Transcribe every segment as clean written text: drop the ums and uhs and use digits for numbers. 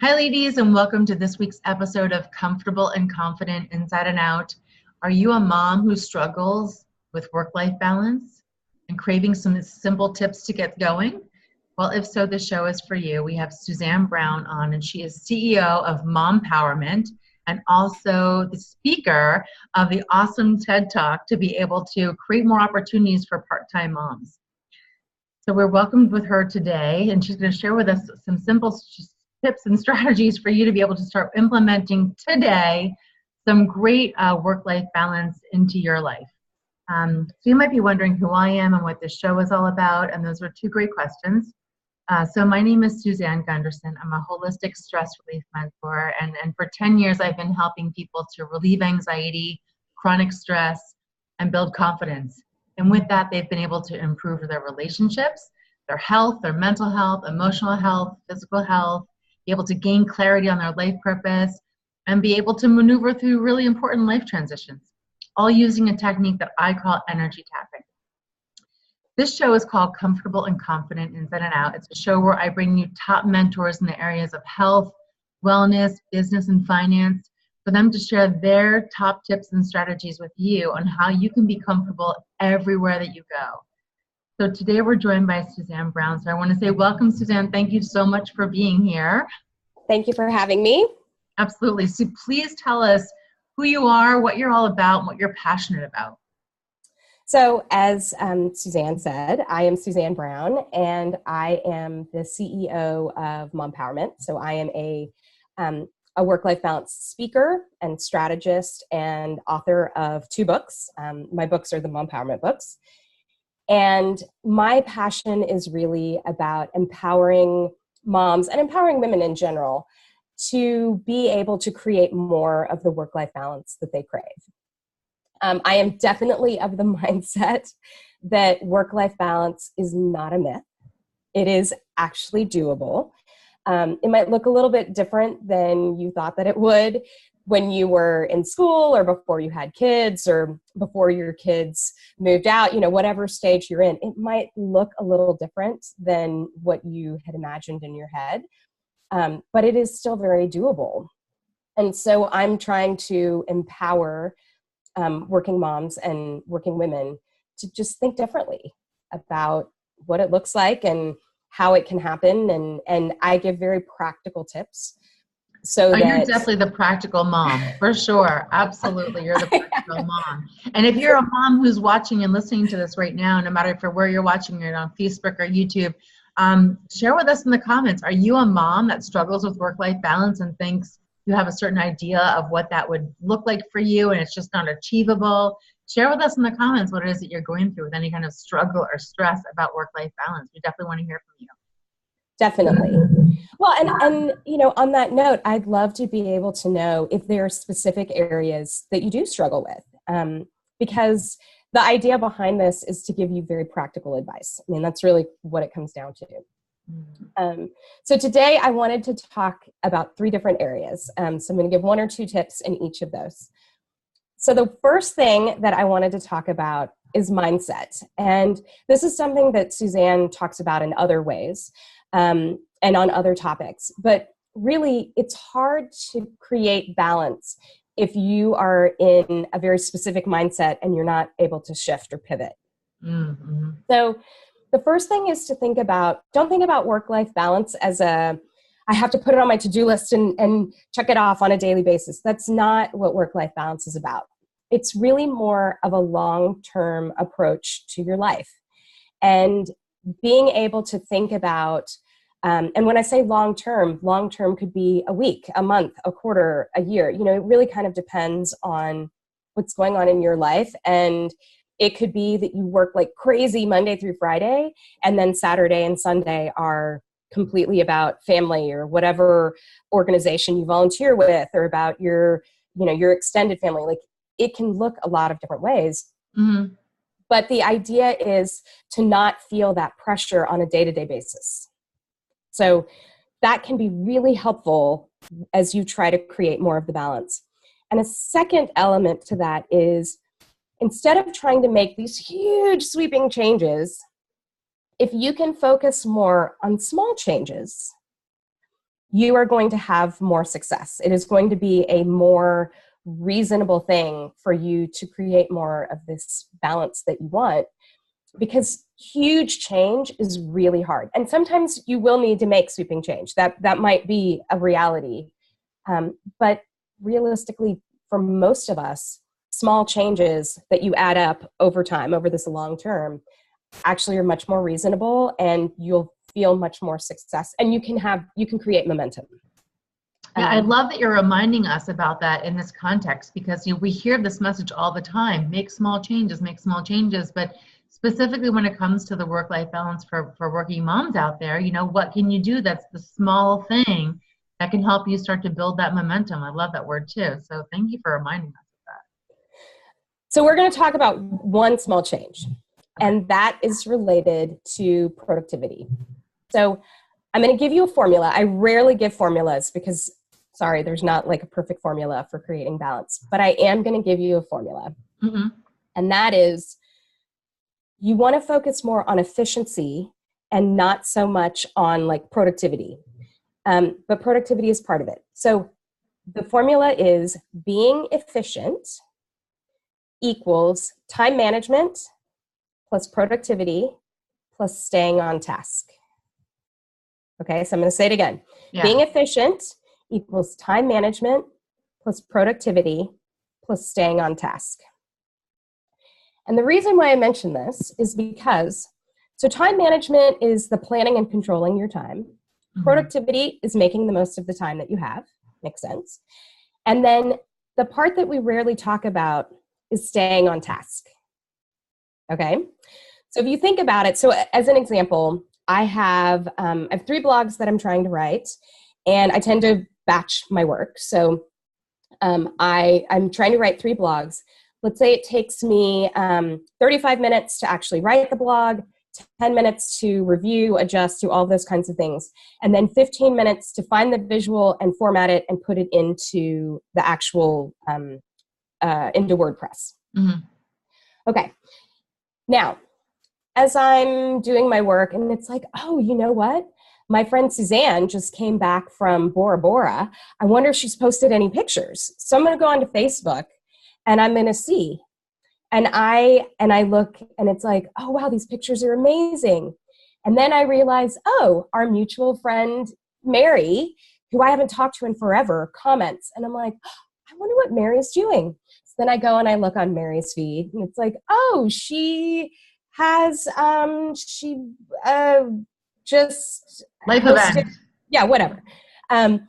Hi, ladies, and welcome to this week's episode of Comfortable and Confident Inside and Out. Are you a mom who struggles with work-life balance and craving some simple tips to get going? Well, if so, the show is for you. We have Suzanne Brown on, and she is CEO of Mompowerment and also the speaker of the awesome TED Talk to be able to create more opportunities for part-time moms. So we're welcomed with her today, and she's going to share with us some simple tips and strategies for you to be able to start implementing today some great work-life balance into your life. So you might be wondering who I am and what this show is all about, and those are two great questions. So my name is Suzanne Gundersen. I'm a holistic stress relief mentor, and for 10 years I've been helping people to relieve anxiety, chronic stress, and build confidence. And with that, they've been able to improve their relationships, their health, their mental health, emotional health, physical health, be able to gain clarity on their life purpose, and be able to maneuver through really important life transitions, all using a technique that I call energy tapping. This show is called Comfortable and Confident Inside and Out. It's a show where I bring you top mentors in the areas of health, wellness, business, and finance for them to share their top tips and strategies with you on how you can be comfortable everywhere that you go. So today we're joined by Suzanne Brown. So I want to say welcome, Suzanne. Thank you so much for being here. Thank you for having me. Absolutely. So please tell us who you are, what you're all about, and what you're passionate about. So as Suzanne said, I am Suzanne Brown, and I am the CEO of Mompowerment. So I am a work-life balance speaker and strategist and author of 2 books. My books are the Mompowerment books. And my passion is really about empowering moms and empowering women in general to be able to create more of the work-life balance that they crave. I am definitely of the mindset that work-life balance is not a myth. It is actually doable. It might look a little bit different than you thought that it would when you were in school or before you had kids or before your kids moved out, whatever stage you're in. It might look a little different than what you had imagined in your head, but it is still very doable. And so I'm trying to empower working moms and working women to just think differently about what it looks like and how it can happen. And I give very practical tips. So you're definitely the practical mom, for sure. Absolutely. You're the practical mom. And if you're a mom who's watching and listening to this right now, no matter for where you're watching it on Facebook or YouTube, share with us in the comments. Are you a mom that struggles with work-life balance and thinks you have a certain idea of what that would look like for you and it's just not achievable? Share with us in the comments what it is that you're going through with any kind of struggle or stress about work-life balance. We definitely want to hear from you. Definitely. Well, and on that note, I'd love to be able to know if there are specific areas that you do struggle with, because the idea behind this is to give you very practical advice. I mean, that's really what it comes down to. So today I wanted to talk about 3 different areas. So I'm going to give 1 or 2 tips in each of those. So the first thing that I wanted to talk about is mindset. And this is something that Suzanne talks about in other ways and on other topics. But really, it's hard to create balance if you are in a very specific mindset and you're not able to shift or pivot. Mm-hmm. So the first thing is to don't think about work-life balance as I have to put it on my to-do list and check it off on a daily basis. That's not what work-life balance is about. It's really more of a long-term approach to your life. And being able to think about, and when I say long-term could be a week, a month, a quarter, a year. It really kind of depends on what's going on in your life. And it could be that you work like crazy Monday through Friday, and then Saturday and Sunday are completely about family or whatever organization you volunteer with, or about your extended family. Like, it can look a lot of different ways. Mm-hmm. But the idea is to not feel that pressure on a day-to-day basis. So that can be really helpful as you try to create more of the balance. And a second element to that is, instead of trying to make these huge sweeping changes, if you can focus more on small changes, you are going to have more success. It is going to be a more reasonable thing for you to create more of this balance that you want, because huge change is really hard. And sometimes you will need to make sweeping change. That might be a reality. But realistically, for most of us, small changes that you add up over time, over this long term, actually are much more reasonable, and you'll feel much more success, and you can create momentum. Yeah, I love that you're reminding us about that in this context, because we hear this message all the time: make small changes, but specifically when it comes to the work-life balance for working moms out there, what can you do that's the small thing that can help you start to build that momentum? I love that word too. So thank you for reminding us of that. So we're going to talk about one small change, and that is related to productivity. So I'm going to give you a formula. I rarely give formulas because, sorry, there's not like a perfect formula for creating balance, but I am going to give you a formula. Mm-hmm. And that is, you want to focus more on efficiency and not so much on like productivity. But productivity is part of it. So the formula is being efficient equals time management plus productivity plus staying on task. Okay, so I'm going to say it again. Yeah. Being efficient equals time management plus productivity plus staying on task. And the reason why I mention this is because, so time management is the planning and controlling your time. Mm-hmm. Productivity is making the most of the time that you have. Makes sense. And then the part that we rarely talk about is staying on task. Okay? So if you think about it, so as an example, I have 3 blogs that I'm trying to write, and I tend to batch my work. So I'm trying to write 3 blogs. Let's say it takes me 35 minutes to actually write the blog, 10 minutes to review, adjust, do all those kinds of things, and then 15 minutes to find the visual and format it and put it into the actual, into WordPress. Mm-hmm. Okay. Now, as I'm doing my work, and it's like, oh, you know what? My friend Suzanne just came back from Bora Bora. I wonder if she's posted any pictures. So I'm going to go onto Facebook, and I'm going to see. And I look, and it's like, oh, wow, these pictures are amazing. And then I realize, oh, our mutual friend, Mary, who I haven't talked to in forever, comments. And I'm like, I wonder what Mary's doing. So then I go and I look on Mary's feed, and it's like, oh, she has, just life hosted, event. Yeah, whatever. And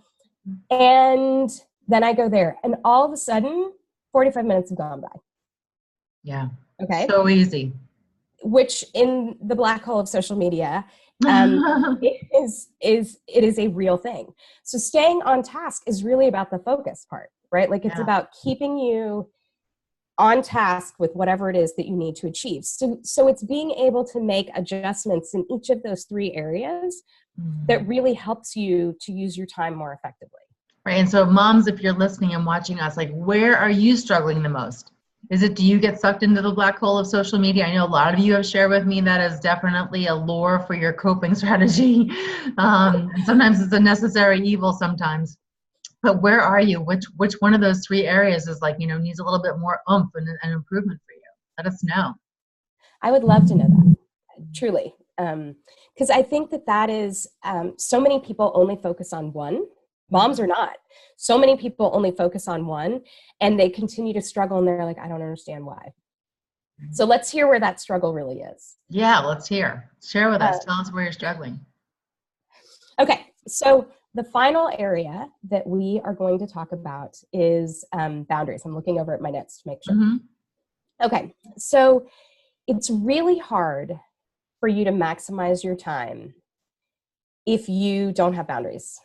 then I go there, and all of a sudden, 45 minutes have gone by. Yeah. Okay. So easy. Which in the black hole of social media, it is a real thing. So staying on task is really about the focus part, right? Like it's about keeping you on task with whatever it is that you need to achieve. So it's being able to make adjustments in each of those 3 areas that really helps you to use your time more effectively. Right. And so moms, if you're listening and watching us, like, where are you struggling the most? Do you get sucked into the black hole of social media? I know a lot of you have shared with me that is definitely a lure for your coping strategy. And sometimes it's a necessary evil sometimes. But where are you? Which one of those 3 areas is like, needs a little bit more oomph and improvement for you? Let us know. I would love to know that, truly. Because I think that is, so many people only focus on one. Moms are not. So many people only focus on one, and they continue to struggle, and they're like, I don't understand why. So let's hear where that struggle really is. Yeah, let's hear. Share with us. Tell us where you're struggling. Okay, so the final area that we are going to talk about is boundaries. I'm looking over at my notes to make sure. Mm-hmm. Okay, so it's really hard for you to maximize your time if you don't have boundaries.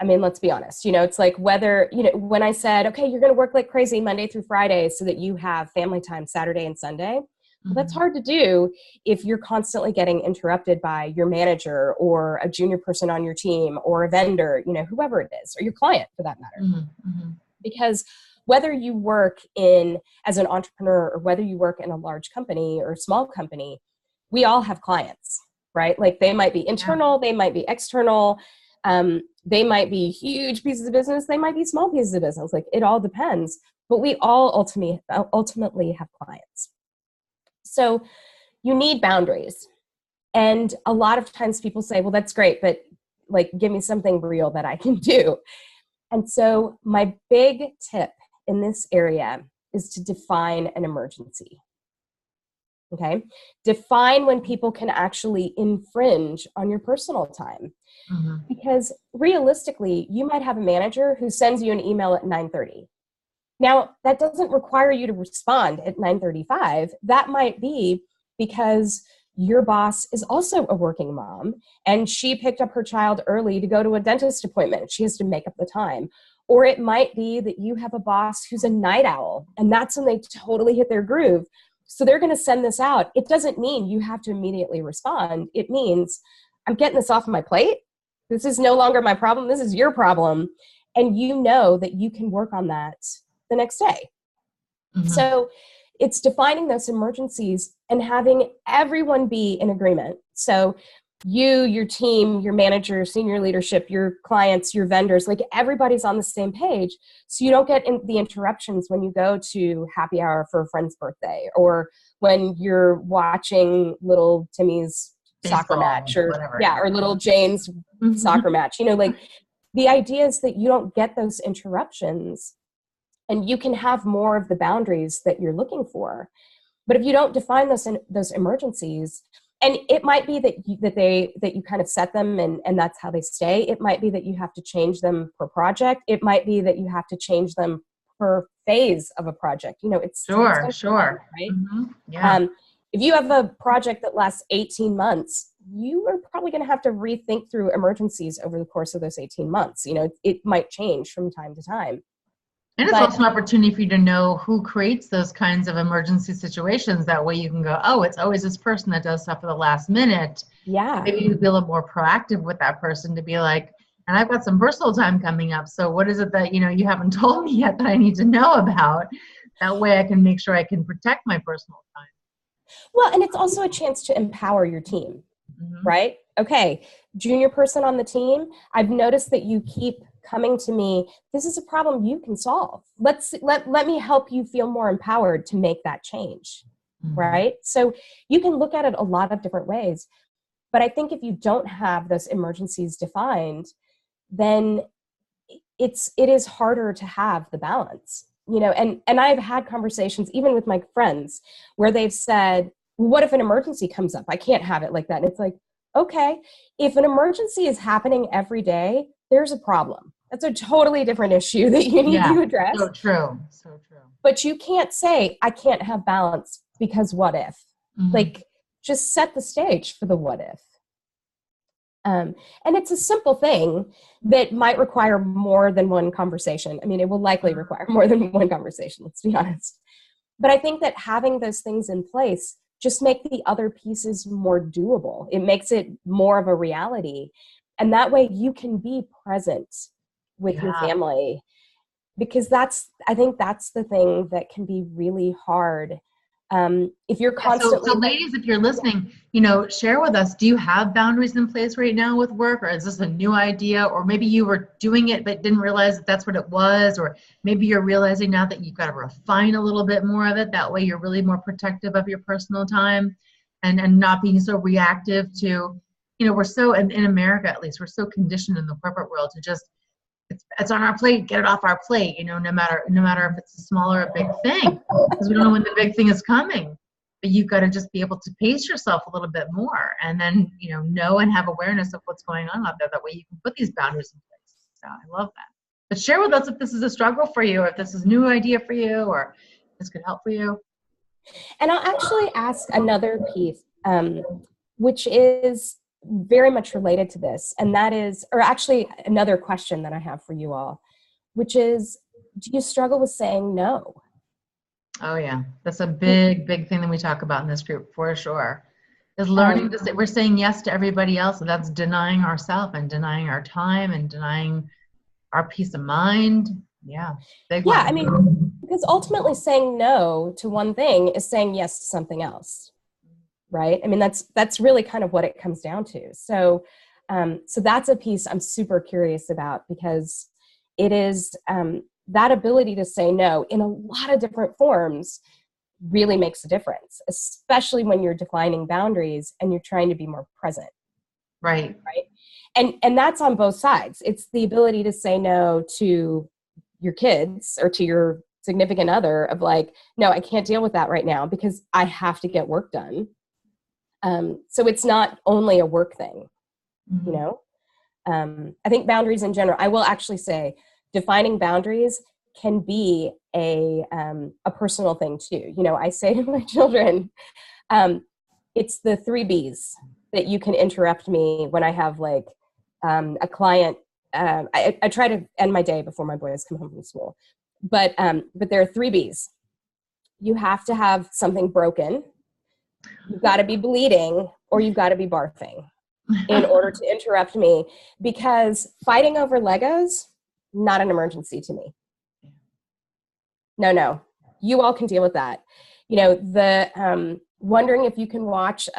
I mean, let's be honest, it's like whether, when I said, okay, you're going to work like crazy Monday through Friday so that you have family time Saturday and Sunday. Well, that's hard to do if you're constantly getting interrupted by your manager or a junior person on your team or a vendor, whoever it is, or your client for that matter. Mm-hmm. Because whether you work as an entrepreneur or whether you work in a large company or a small company, we all have clients, right? Like they might be internal, they might be external. They might be huge pieces of business. They might be small pieces of business. Like, it all depends. But we all ultimately have clients. So you need boundaries. And a lot of times people say, well, that's great, but like, give me something real that I can do. And so my big tip in this area is to define an emergency. Okay? Define when people can actually infringe on your personal time. Mm-hmm. Because realistically, you might have a manager who sends you an email at 9:30. Now, that doesn't require you to respond at 9:35. That might be because your boss is also a working mom and she picked up her child early to go to a dentist appointment. She has to make up the time. Or it might be that you have a boss who's a night owl and that's when they totally hit their groove. So they're going to send this out. It doesn't mean you have to immediately respond. It means, I'm getting this off my plate. This is no longer my problem. This is your problem. And you know that you can work on that the next day. Mm-hmm. So it's defining those emergencies and having everyone be in agreement. So you, your team, your manager, senior leadership, your clients, your vendors, like, everybody's on the same page. So you don't get the interruptions when you go to happy hour for a friend's birthday, or when you're watching little Timmy's baseball, soccer match, or whatever. Yeah, or little Jane's mm-hmm. soccer match. Like, the idea is that you don't get those interruptions and you can have more of the boundaries that you're looking for. But if you don't define those emergencies, and it might be that you kind of set them and that's how they stay. It might be that you have to change them per project. It might be that you have to change them per phase of a project. It's sure, right? Mm-hmm. Yeah. If you have a project that lasts 18 months, you are probably going to have to rethink through emergencies over the course of those 18 months. It might change from time to time. And it's also an opportunity for you to know who creates those kinds of emergency situations. That way you can go, oh, it's always this person that does stuff at the last minute. Yeah. Maybe you be a little more proactive with that person to be like, and I've got some personal time coming up. So what is it that, you haven't told me yet that I need to know about? That way I can make sure I can protect my personal time. Well, and it's also a chance to empower your team, mm-hmm. right? Okay, junior person on the team, I've noticed that you keep coming to me, this is a problem you can solve. Let me help you feel more empowered to make that change, mm-hmm. right? So you can look at it a lot of different ways. But I think if you don't have those emergencies defined, then it is harder to have the balance. And I've had conversations even with my friends where they've said, what if an emergency comes up? I can't have it like that. And it's like, okay, if an emergency is happening every day, there's a problem. That's a totally different issue that you need to address. So true. But you can't say, I can't have balance because what if? Mm-hmm. Like, just set the stage for the what if. And it's a simple thing that might require more than one conversation. I mean, it will likely require more than one conversation, let's be honest. But I think that having those things in place just make the other pieces more doable. It makes it more of a reality. And that way you can be present with your family, because I think that's the thing that can be really hard. If you're constantly... So ladies, if you're listening, share with us, do you have boundaries in place right now with work, or is this a new idea? Or maybe you were doing it but didn't realize that that's what it was, or maybe you're realizing now that you've got to refine a little bit more of it. That way you're really more protective of your personal time and not being so reactive to, we're so, in America at least, we're so conditioned in the corporate world to just, it's on our plate, get it off our plate, no matter if it's a small or a big thing, because we don't know when the big thing is coming. But you've got to just be able to pace yourself a little bit more, and then know and have awareness of what's going on out there. That way you can put these boundaries in place. So I love that. But share with us if this is a struggle for you, or if this is a new idea for you, or this could help for you. And I'll actually ask another piece, which is very much related to this, and that is, or actually another question that I have for you all, which is, do you struggle with saying no? Oh yeah, that's a big thing that we talk about in this group for sure. Is learning to say, we're saying yes to everybody else, and that's denying ourselves and denying our time and denying our peace of mind. Yeah, big one. I mean, because ultimately saying no to one thing is saying yes to something else. Right? I mean, that's really kind of what it comes down to. So So that's a piece I'm super curious about, because it is that ability to say no in a lot of different forms really makes a difference, especially when you're defining boundaries and you're trying to be more present. Right. And that's on both sides. It's the ability to say no to your kids or to your significant other of like, no, I can't deal with that right now because I have to get work done. So it's not only a work thing, you know? I think boundaries in general, I will actually say defining boundaries can be a personal thing too. You know, I say to my children, it's the 3 B's that you can interrupt me when I have like a client. I try to end my day before my boys come home from school, but there are 3 B's. You have to have something broken. You've got to be bleeding, or you've got to be barfing in order to interrupt me, because fighting over Legos, not an emergency to me. No, you all can deal with that. You know, the wondering if you can watch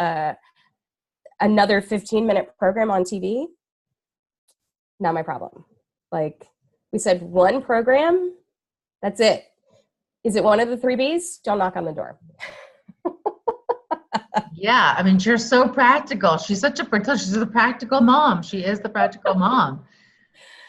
another 15-minute program on TV, not my problem. Like we said, one program, that's it. Is it one of the 3 B's? Don't knock on the door. Yeah, I mean, you're so practical. She's a practical mom. She is the practical mom.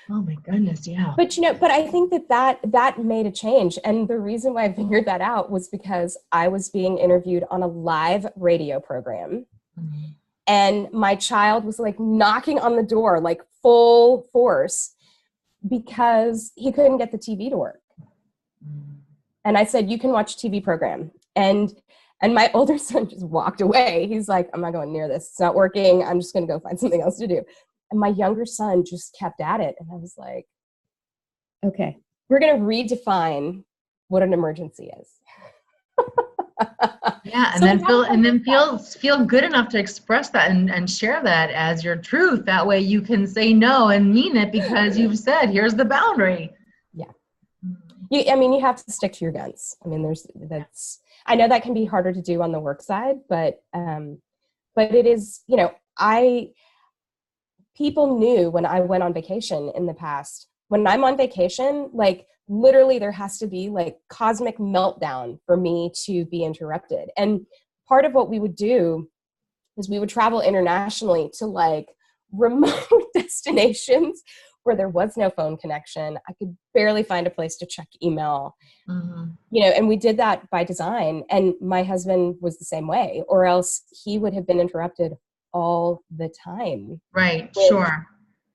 Oh my goodness, yeah. But you know, but I think that made a change. And the reason why I figured that out was because I was being interviewed on a live radio program. Mm-hmm. And my child was like knocking on the door, like full force, because he couldn't get the TV to work. Mm-hmm. And I said, you can watch a TV program. And my older son just walked away. He's like, I'm not going near this. It's not working. I'm just going to go find something else to do. And my younger son just kept at it. And I was like, okay, we're going to redefine what an emergency is. Yeah. And then feel good enough to express that and share that as your truth. That way you can say no and mean it, because you've said, here's the boundary. Yeah. You have to stick to your guns. I mean, I know that can be harder to do on the work side, but it is, you know, people knew when I went on vacation in the past, when I'm on vacation, like literally there has to be like cosmic meltdown for me to be interrupted. And part of what we would do is we would travel internationally to like remote destinations where there was no phone connection. I could barely find a place to check email, you know, and we did that by design. And my husband was the same way, or else he would have been interrupted all the time. Right. With, sure.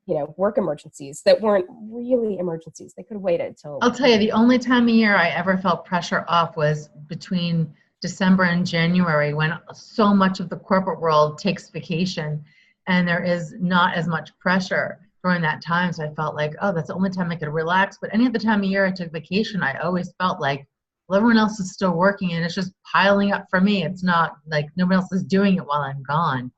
You know, work emergencies that weren't really emergencies. They could have waited till. I'll tell you, the only time of year I ever felt pressure off was between December and January, when so much of the corporate world takes vacation and there is not as much pressure during that time. So I felt like, oh, that's the only time I could relax. But any other time of year I took vacation, I always felt like, well, everyone else is still working and it's just piling up for me. It's not like nobody else is doing it while I'm gone.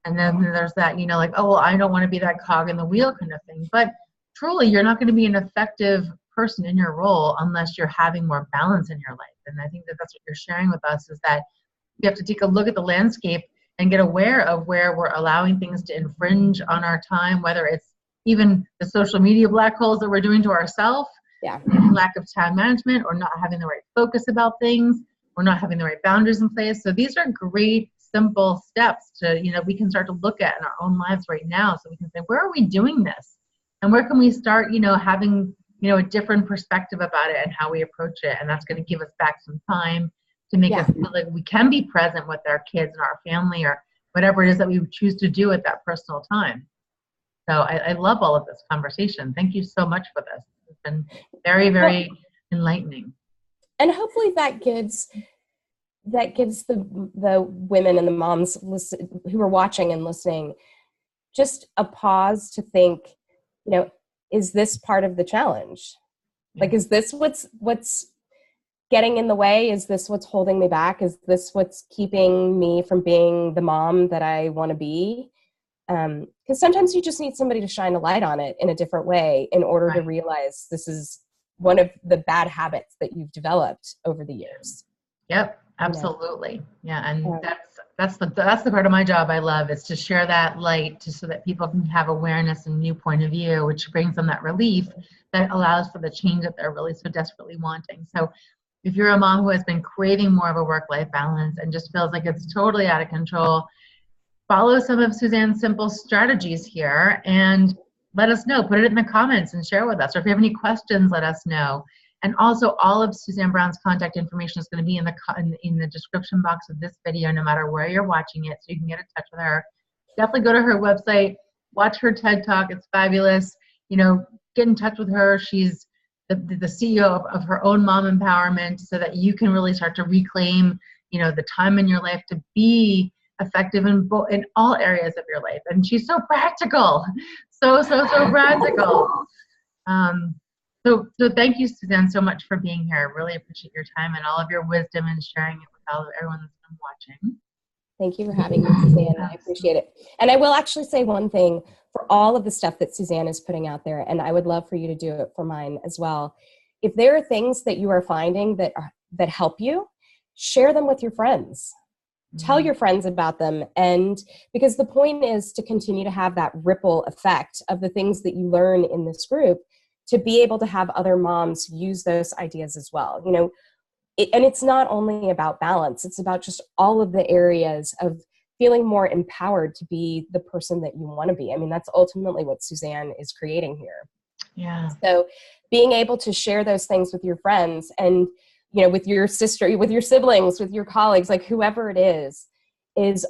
And then there's that, you know, like, oh, well, I don't want to be that cog in the wheel kind of thing. But truly, you're not going to be an effective person in your role unless you're having more balance in your life. And I think that that's what you're sharing with us, is that we have to take a look at the landscape and get aware of where we're allowing things to infringe on our time, whether it's even the social media black holes that we're doing to ourselves, lack of time management, or not having the right focus about things, or not having the right boundaries in place. So these are great, simple steps to, you know, we can start to look at in our own lives right now. So we can say, where are we doing this? And where can we start, you know, having, you know, a different perspective about it and how we approach it. And that's going to give us back some time to make us feel like we can be present with our kids and our family, or whatever it is that we choose to do at that personal time. So I love all of this conversation. Thank you so much for this. It's been very, very enlightening. And hopefully that gives the women and the moms who are watching and listening just a pause to think, you know, is this part of the challenge? Like, is this what's getting in the way? Is this what's holding me back? Is this what's keeping me from being the mom that I want to be? Because sometimes you just need somebody to shine a light on it in a different way in order to realize this is one of the bad habits that you've developed over the years. Yep, absolutely. Yeah, and That's the part of my job I love, is to share that light so that people can have awareness and new point of view, which brings them that relief that allows for the change that they're really so desperately wanting. So if you're a mom who has been craving more of a work-life balance and just feels like it's totally out of control, follow some of Suzanne's simple strategies here and let us know. Put it in the comments and share with us. Or if you have any questions, let us know. And also, all of Suzanne Brown's contact information is going to be in the description box of this video, no matter where you're watching it, so you can get in touch with her. Definitely go to her website, watch her TED Talk. It's fabulous. You know, get in touch with her. She's the CEO of her own Mompowerment, so that you can really start to reclaim, you know, the time in your life to be effective in all areas of your life. And she's so practical, so practical. So thank you, Suzanne, so much for being here. I really appreciate your time and all of your wisdom and sharing it with everyone that's been watching. Thank you for having me, Suzanne. I appreciate it. And I will actually say one thing for all of the stuff that Suzanne is putting out there, and I would love for you to do it for mine as well. If there are things that you are finding that help you, share them with your friends. Tell your friends about them. And because the point is to continue to have that ripple effect of the things that you learn in this group, to be able to have other moms use those ideas as well. You know, and it's not only about balance, it's about just all of the areas of feeling more empowered to be the person that you want to be. I mean, that's ultimately what Suzanne is creating here. Yeah. So being able to share those things with your friends and, you know, with your sister, with your siblings, with your colleagues, like whoever it is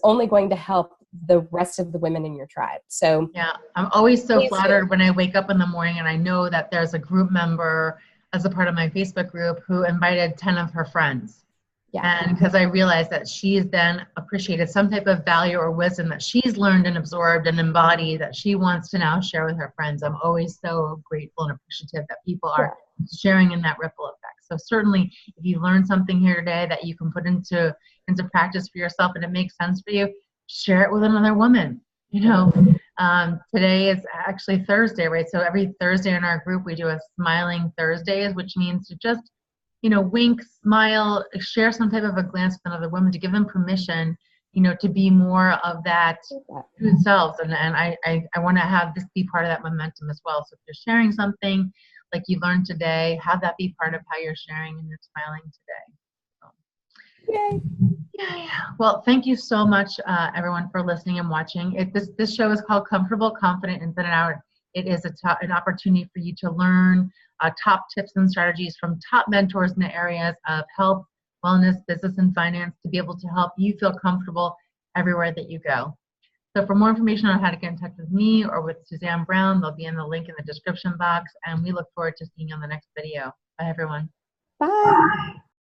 only going to help the rest of the women in your tribe. So yeah, I'm always so flattered when I wake up in the morning and I know that there's a group member as a part of my Facebook group who invited 10 of her friends. Yeah. And because I realized that she's then appreciated some type of value or wisdom that she's learned and absorbed and embodied that she wants to now share with her friends. I'm always so grateful and appreciative that people are sharing in that ripple effect. So certainly if you learned something here today that you can put into practice for yourself and it makes sense for you, share it with another woman. You know, today is actually Thursday, right? So every Thursday in our group, we do a Smiling Thursdays, which means to just, you know, wink, smile, share some type of a glance with another woman to give them permission, you know, to be more of that to themselves. And I want to have this be part of that momentum as well. So if you're sharing something like you learned today, have that be part of how you're sharing and you're smiling today. Yay. Yeah. Well, thank you so much, everyone, for listening and watching. This show is called Comfortable, Confident, Inside and Out. It is an opportunity for you to learn top tips and strategies from top mentors in the areas of health, wellness, business, and finance to be able to help you feel comfortable everywhere that you go. So for more information on how to get in touch with me or with Suzanne Brown, there'll be in the link in the description box. And we look forward to seeing you on the next video. Bye, everyone. Bye.